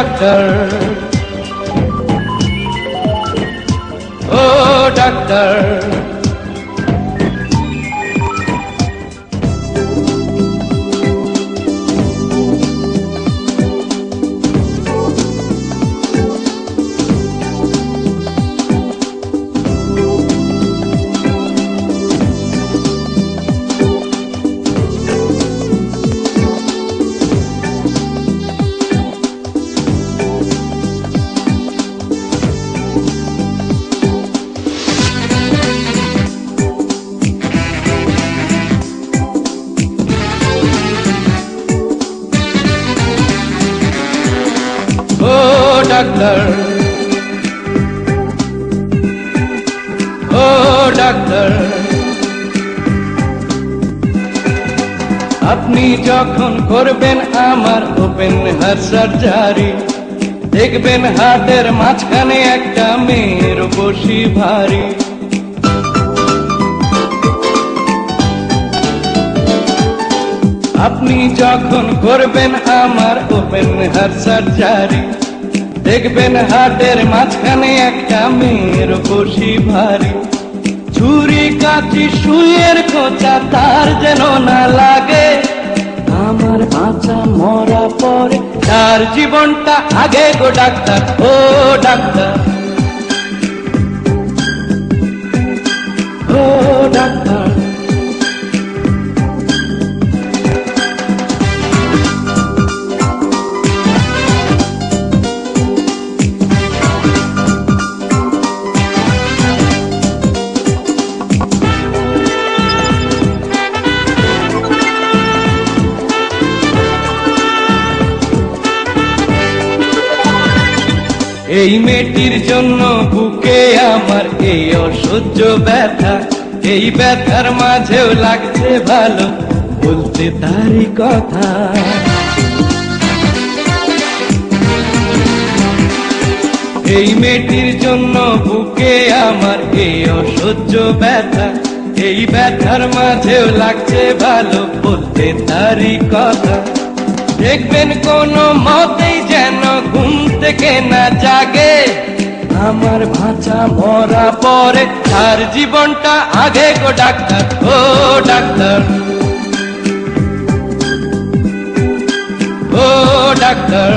Doctor, ও doctor. ও doctor, ও doctor. আপনি যখন করবেন আমার ওপেন হার্ট সার্জারি, দেখবেন হার্টের মাঝখানে একটা মেয়ের বসি ভারী। আপনি যখন করবেন আমার ওপেন হার্ট সার্জারি, দেখবেন হার্টের মাঝখানে একটা মেয়ের বসি ভারী। ছুরি কাঁচি সুইয়ের খোঁচা তার যেন না লাগে, আমার বাঁচা মরা পরে তার জীবনটা আগে গো ডাক্তার, ও ডাক্তার, ও ডাক্তার। এই মেয়েটির জন্য বুকে আমার এই অসহ্য ব্যথা, এই ব্যথার মাঝেও লাগছে ভালো বলতে তারই কথা। এই মেয়েটির জন্য বুকে আমার এই অসহ্য ব্যথা, এই ব্যথার মাঝেও লাগছে ভালো বলতে তারই কথা। দেখবেন কোনো মতেই যেন ঘুম থেকে না জাগে, আমার বাঁচা মরা পরে তার জীবনটা আগে গো ডাক্তার, ও ডাক্তার, ও ডাক্তার।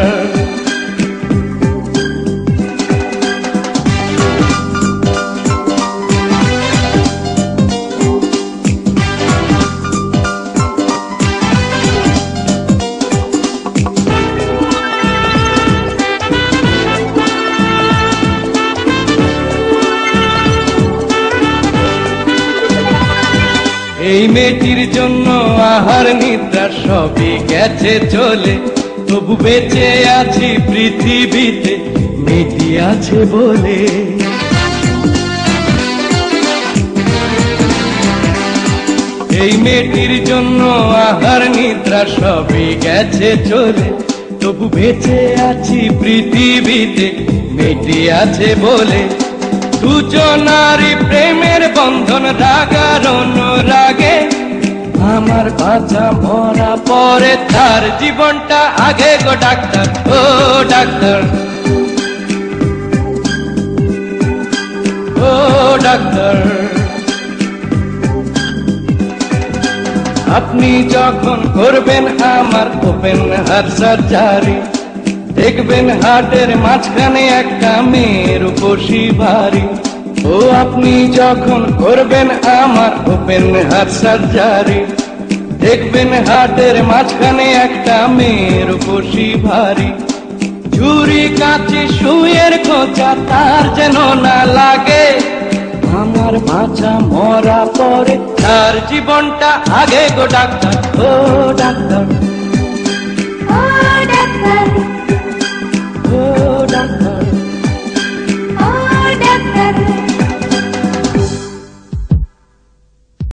এই মেয়েটির জন্য আহার নিদ্রা সবই গেছে চলে, তবু বেঁচে আছি পৃথিবীতে মেয়েটি আছে বলে। এই মেয়েটির জন্য আহার নিদ্রা সবই গেছে চলে, তবু বেঁচে আছি পৃথিবীতে মেয়েটি আছে বলে। দুজনারই প্রেমের বন্ধন রাগার অনুরাগে, আমার বাঁচা মরা পরে তার জীবনটা আগে গো ডাক্তার, ও ডাক্তার, ও ডাক্তার। আপনি যখন করবেন আমার ওপেন হার্ট সার্জারি, দেখবেন হার্টের মাঝখানে একটা মেয়ের বসি ভারী। ও আপনি যখন করবেন আমার ওপেন হার্ট সার্জারি, দেখবেন হার্টের মাঝখানে একটা মেয়ের বসি ভারী। ছুরি কাঁচি সুইয়ের খোঁচা তার যেন না লাগে, আমার বাঁচা মরা পরে তার জীবনটা আগে গো ডাক্তার, ও ডাক্তার।